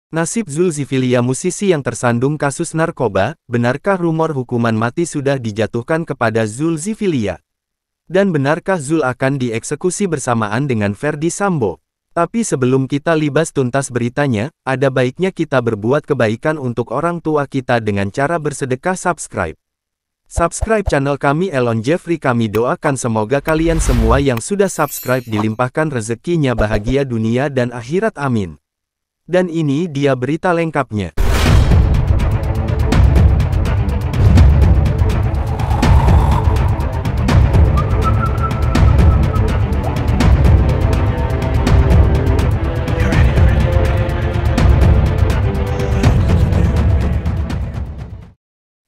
Nasib Zulkiflia, musisi yang tersandung kasus narkoba, benarkah rumor hukuman mati sudah dijatuhkan kepada Zulkiflia? Dan benarkah Zul akan dieksekusi bersamaan dengan Ferdy Sambo? Tapi sebelum kita libas tuntas beritanya, ada baiknya kita berbuat kebaikan untuk orang tua kita dengan cara bersedekah. Subscribe channel kami Elon Jeffrey. Kami doakan semoga kalian semua yang sudah subscribe dilimpahkan rezekinya bahagia dunia dan akhirat, amin. Dan ini dia berita lengkapnya.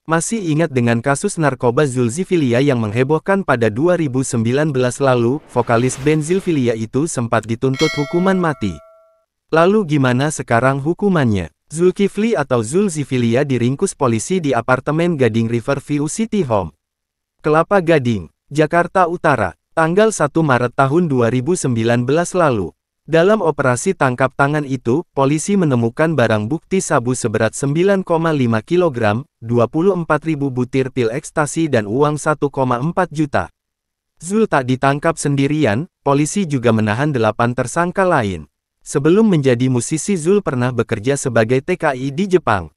Masih ingat dengan kasus narkoba Zulkiflia yang menghebohkan pada 2019 lalu? Vokalis band Zulkiflia itu sempat dituntut hukuman mati. Lalu gimana sekarang hukumannya? Zulkifli atau Zulkiflia diringkus polisi di apartemen Gading Riverview City Home, Kelapa Gading, Jakarta Utara, tanggal 1 Maret tahun 2019 lalu. Dalam operasi tangkap tangan itu, polisi menemukan barang bukti sabu seberat 9,5 kg, 24.000 butir pil ekstasi dan uang 1,4 juta. Zul tak ditangkap sendirian, polisi juga menahan 8 tersangka lain. Sebelum menjadi musisi, Zul pernah bekerja sebagai TKI di Jepang.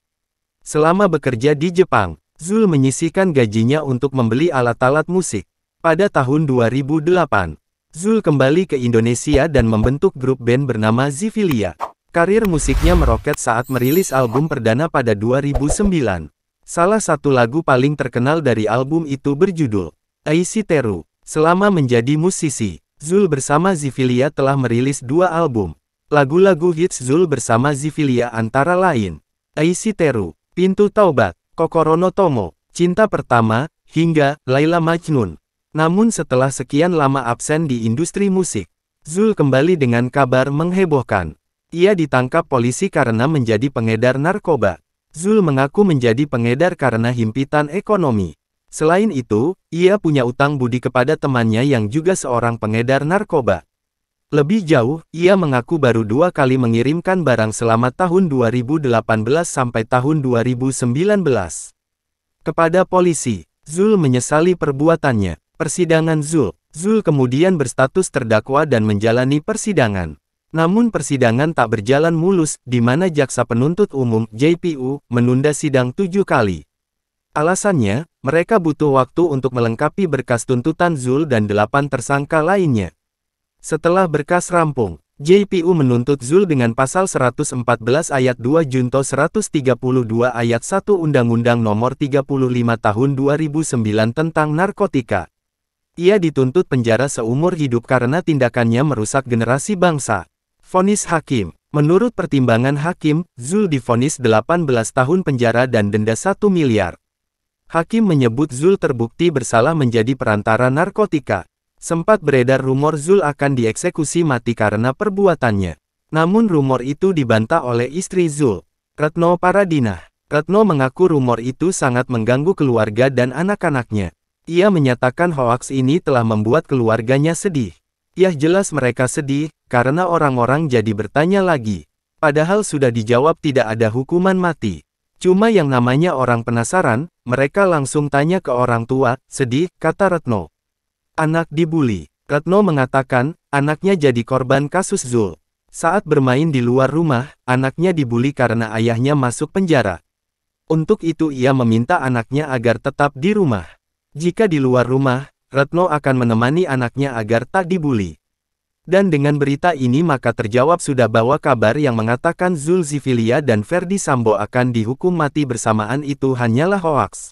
Selama bekerja di Jepang, Zul menyisihkan gajinya untuk membeli alat-alat musik. Pada tahun 2008, Zul kembali ke Indonesia dan membentuk grup band bernama Zulkiflia. Karir musiknya meroket saat merilis album perdana pada 2009. Salah satu lagu paling terkenal dari album itu berjudul Aisi Teru. Selama menjadi musisi, Zul bersama Zulkiflia telah merilis 2 album. Lagu-lagu hits Zul bersama Zulkiflia antara lain Aisi Teru, Pintu Taubat, Kokoro no Tomo, Cinta Pertama, hingga Laila Majnun. Namun setelah sekian lama absen di industri musik, Zul kembali dengan kabar menghebohkan. Ia ditangkap polisi karena menjadi pengedar narkoba. Zul mengaku menjadi pengedar karena himpitan ekonomi. Selain itu, ia punya utang budi kepada temannya yang juga seorang pengedar narkoba. Lebih jauh, ia mengaku baru 2 kali mengirimkan barang selama tahun 2018 sampai tahun 2019. Kepada polisi, Zul menyesali perbuatannya. Persidangan Zul kemudian berstatus terdakwa dan menjalani persidangan. Namun persidangan tak berjalan mulus, di mana jaksa penuntut umum (JPU) menunda sidang 7 kali. Alasannya, mereka butuh waktu untuk melengkapi berkas tuntutan Zul dan 8 tersangka lainnya. Setelah berkas rampung, JPU menuntut Zul dengan pasal 114 ayat 2 Junto 132 ayat 1 Undang-Undang Nomor 35 Tahun 2009 tentang narkotika. Ia dituntut penjara seumur hidup karena tindakannya merusak generasi bangsa. Vonis hakim. Menurut pertimbangan hakim, Zul divonis 18 tahun penjara dan denda 1 miliar. Hakim menyebut Zul terbukti bersalah menjadi perantara narkotika. Sempat beredar rumor Zul akan dieksekusi mati karena perbuatannya. Namun rumor itu dibantah oleh istri Zul, Retno Paradinah. Retno mengaku rumor itu sangat mengganggu keluarga dan anak-anaknya. Ia menyatakan hoaks ini telah membuat keluarganya sedih. Ya jelas mereka sedih, karena orang-orang jadi bertanya lagi. Padahal sudah dijawab tidak ada hukuman mati. Cuma yang namanya orang penasaran, mereka langsung tanya ke orang tua, sedih, kata Retno. Anak dibully. Retno mengatakan, anaknya jadi korban kasus Zul. Saat bermain di luar rumah, anaknya dibully karena ayahnya masuk penjara. Untuk itu ia meminta anaknya agar tetap di rumah. Jika di luar rumah, Retno akan menemani anaknya agar tak dibully. Dan dengan berita ini maka terjawab sudah bahwa kabar yang mengatakan Zulkiflia dan Ferdy Sambo akan dihukum mati bersamaan itu hanyalah hoaks.